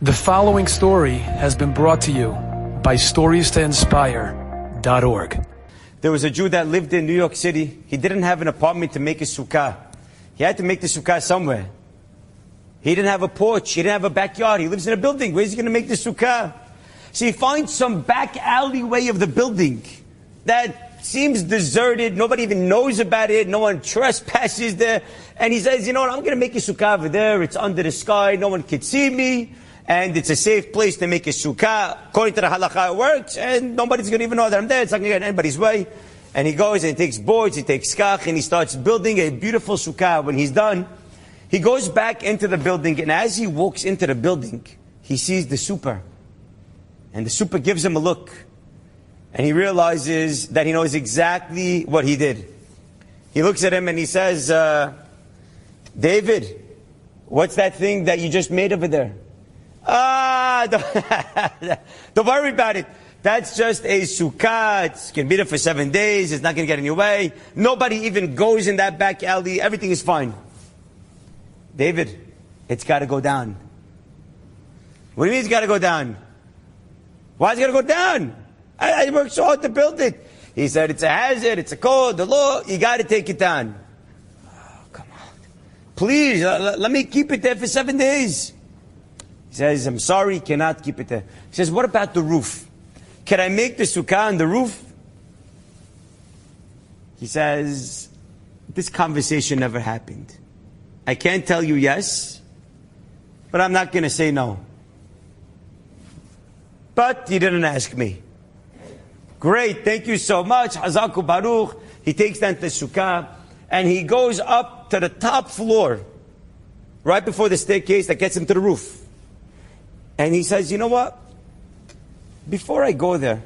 The following story has been brought to you by StoriesToInspire.org. There was a Jew that lived in New York City. He didn't have an apartment to make a sukkah. He had to make the sukkah somewhere. He didn't have a porch. He didn't have a backyard. He lives in a building. Where's he going to make the sukkah? So he finds some back alleyway of the building that seems deserted. Nobody even knows about it. No one trespasses there. And he says, you know what, I'm going to make a sukkah over there. It's under the sky. No one can see me. And it's a safe place to make a sukkah. According to the halakha, it works. And nobody's going to even know that I'm there. It's not going to get in anybody's way. And he goes and he takes boards, he takes skach, and he starts building a beautiful sukkah. When he's done, he goes back into the building. And as he walks into the building, he sees the super. And the super gives him a look. And he realizes that he knows exactly what he did. He looks at him and he says, David, what's that thing that you just made over there? Don't worry about it. That's just a sukkah. It's going to be there for 7 days. It's not going to get in your way. Nobody even goes in that back alley. Everything is fine. David, it's got to go down. What do you mean it's got to go down? Why is it got to go down? I worked so hard to build it. He said, it's a hazard. It's a code, the law. You got to take it down. Oh, come on. Please, let me keep it there for 7 days. He says, I'm sorry, cannot keep it there. He says, what about the roof? Can I make the sukkah on the roof? He says, this conversation never happened. I can't tell you yes, but I'm not going to say no. But you didn't ask me. Great, thank you so much. Hazaku Baruch. He takes down the sukkah and he goes up to the top floor, right before the staircase that gets him to the roof. And he says, you know what? Before I go there,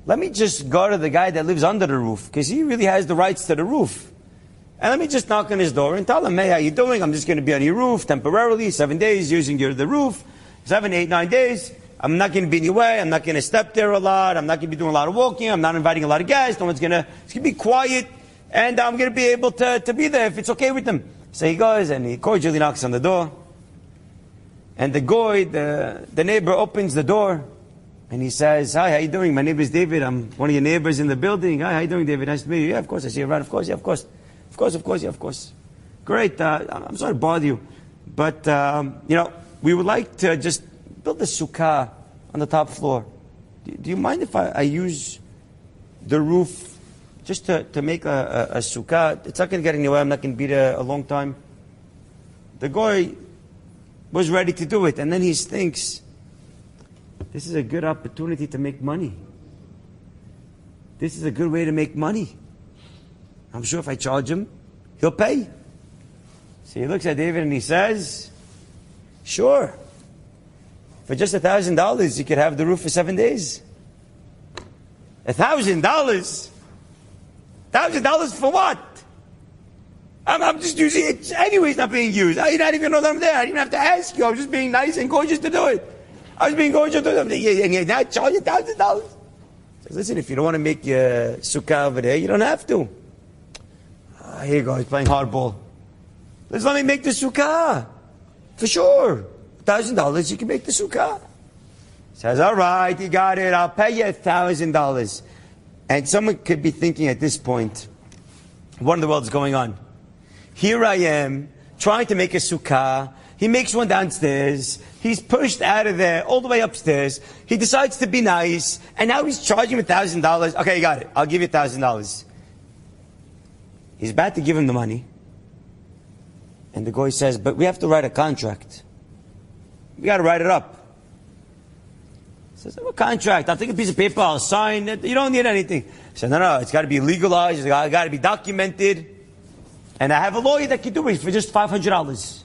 let me just go to the guy that lives under the roof, because he really has the rights to the roof. And let me just knock on his door and tell him, hey, how you doing? I'm just going to be on your roof temporarily, 7 days, using the roof. 7, 8, 9 days. I'm not going to be in your way. I'm not going to step there a lot. I'm not going to be doing a lot of walking. I'm not inviting a lot of guests. No one's going to, it's going to be quiet. And I'm going to be able to be there if it's okay with them. So he goes and he cordially knocks on the door. And the guy, the neighbor, opens the door. And he says, hi, how you doing? My name is David. I'm one of your neighbors in the building. Hi, how you doing, David? Nice to meet you. Yeah, of course. I see you around. Of course. Yeah, of course. Of course, of course. Yeah, of course. Great. I'm sorry to bother you. But, you know, we would like to just build a sukkah on the top floor. Do you mind if I use the roof just to make a sukkah? It's not going to get in your way. I'm not going to be there a long time. The guy was ready to do it. And then he thinks, this is a good opportunity to make money. This is a good way to make money. I'm sure if I charge him, he'll pay. So he looks at David and he says, sure. For just $1,000, you could have the roof for 7 days. $1,000? $1,000 for what? I'm just using it anyway. It's not being used. You're not even know that I'm there. I didn't have to ask you. I was just being nice and gorgeous to do it. I was being gorgeous to do it. And you're not charging $1,000. So listen, if you don't want to make your sukkah over there, you don't have to. Here you go. He's playing hardball. Let's let me make the sukkah. For sure. $1,000, you can make the sukkah. Says, all right, you got it. I'll pay you $1,000. And someone could be thinking at this point, what in the world is going on? Here I am, trying to make a sukkah. He makes one downstairs. He's pushed out of there, all the way upstairs. He decides to be nice. And now he's charging him $1,000. Okay, you got it. I'll give you $1,000. He's about to give him the money. And the guy says, but we have to write a contract. We got to write it up. He says, what contract? I'll take a piece of paper, I'll sign it. You don't need anything. He said, no, it's got to be legalized. It's got to be documented. And I have a lawyer that can do it for just $500.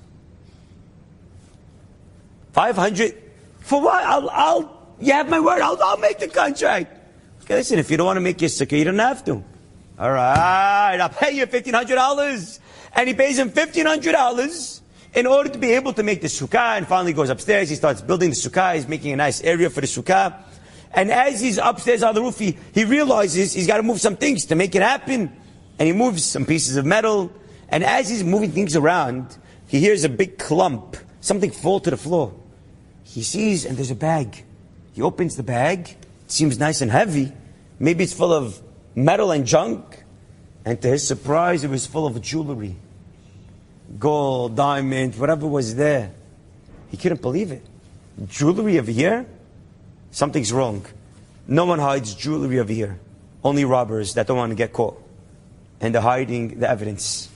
$500? For what? You have my word. I'll make the contract. Okay, listen, if you don't want to make your sukkah, you don't have to. All right, I'll pay you $1,500. And he pays him $1,500 in order to be able to make the sukkah. And finally goes upstairs. He starts building the sukkah. He's making a nice area for the sukkah. And as he's upstairs on the roof, he realizes he's got to move some things to make it happen. And he moves some pieces of metal. And as he's moving things around, he hears a big clump, something fall to the floor. he sees, and there's a bag. He opens the bag. It seems nice and heavy. Maybe it's full of metal and junk. And to his surprise, it was full of jewelry. Gold, diamond, whatever was there. He couldn't believe it. Jewelry over here? Something's wrong. No one hides jewelry over here. Only robbers that don't want to get caught. And they're hiding the evidence.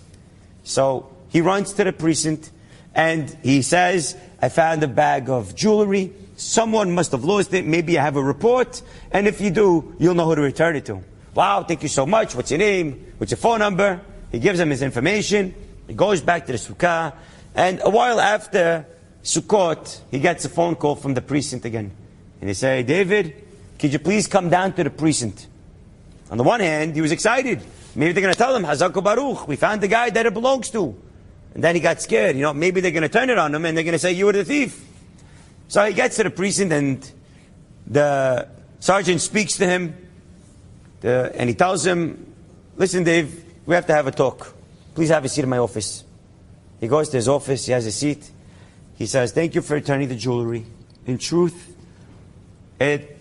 So he runs to the precinct and he says, I found a bag of jewelry. Someone must have lost it. Maybe I have a report. And if you do, you'll know who to return it to. Wow, thank you so much. What's your name? What's your phone number? He gives him his information. He goes back to the sukkah. And a while after Sukkot, he gets a phone call from the precinct again. And they say, David, could you please come down to the precinct? On the one hand, he was excited. Maybe they're going to tell him, Hazako Baruch, we found the guy that it belongs to. And then he got scared. Maybe they're going to turn it on him and they're going to say, you were the thief. So he gets to the precinct and the sergeant speaks to him. And he tells him, listen, Dave, we have to have a talk. Please have a seat in my office. He goes to his office. He has a seat. He says, thank you for returning the jewelry. In truth, it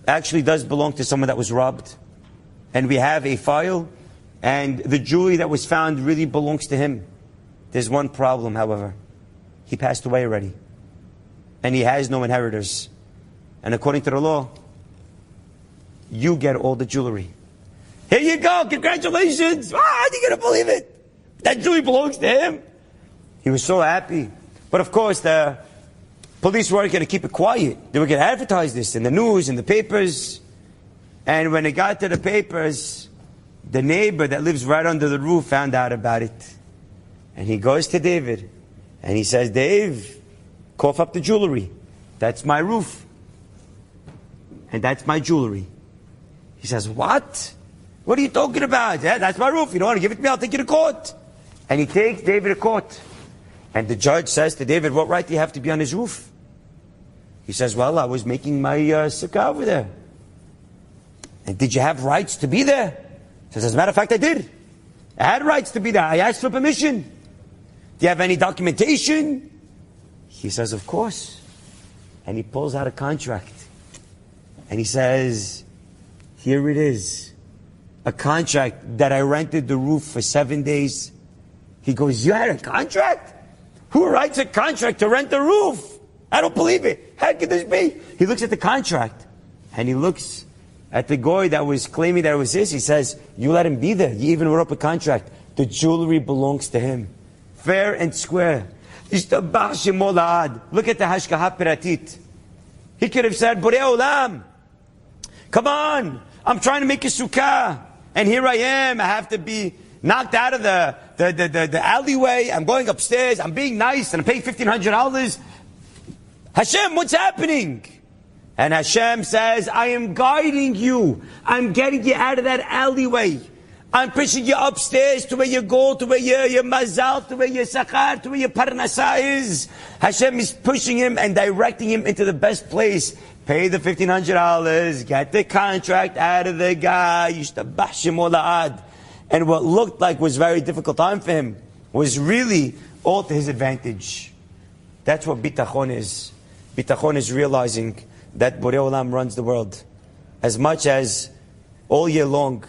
actually does belong to someone that was robbed. And we have a file. And the jewelry that was found really belongs to him. There's one problem, however. He passed away already. And he has no inheritors. And according to the law, you get all the jewelry. Here you go, congratulations! You're gonna believe it! That jewelry belongs to him! He was so happy. But of course, the police weren't gonna keep it quiet. They were gonna advertise this in the news, in the papers. And when it got to the papers, the neighbor that lives right under the roof found out about it. And he goes to David, and he says, Dave, cough up the jewelry. That's my roof. And that's my jewelry. He says, what? What are you talking about? Yeah, that's my roof. You don't want to give it to me? I'll take you to court. And he takes David to court. And the judge says to David, what right do you have to be on his roof? He says, well, I was making my sukkah over there. And did you have rights to be there? He says, as a matter of fact, I did. I had rights to be there. I asked for permission. Do you have any documentation? He says, of course. And he pulls out a contract. And he says, here it is. A contract that I rented the roof for 7 days. He goes, you had a contract? Who writes a contract to rent the roof? I don't believe it. How could this be? He looks at the contract. And he looks at the guy that was claiming that it was his. He says, you let him be there. You even wrote up a contract. The jewelry belongs to him. Fair and square. Look at the hashgaha piratit. He could have said, Borei Olam, come on, I'm trying to make a sukkah. And here I am. I have to be knocked out of the alleyway. I'm going upstairs. I'm being nice and I'm paying $1,500. Hashem, what's happening? And Hashem says, I am guiding you. I'm getting you out of that alleyway. I'm pushing you upstairs to where you go, to where your mazal, to where your sakar, to where your parnasa is. Hashem is pushing him and directing him into the best place. Pay the $1,500, get the contract out of the guy. And what looked like was a very difficult time for him was really all to his advantage. That's what Bitachon is. Bitachon is realizing that Borei Olam runs the world. As much as all year long,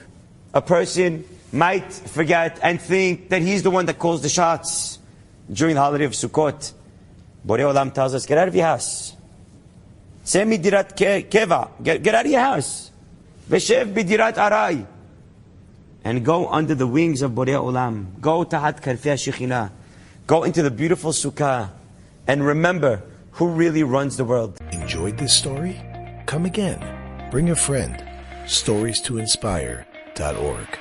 a person might forget and think that he's the one that calls the shots during the holiday of Sukkot. Borei Olam tells us, get out of your house. Semi dirat keva. Get out of your house. Veshev bidirat arai. And go under the wings of Borei Olam. Go tahat karfei shechina. Go into the beautiful sukkah. And remember who really runs the world. Enjoyed this story? Come again. Bring a friend. Stories to inspire.org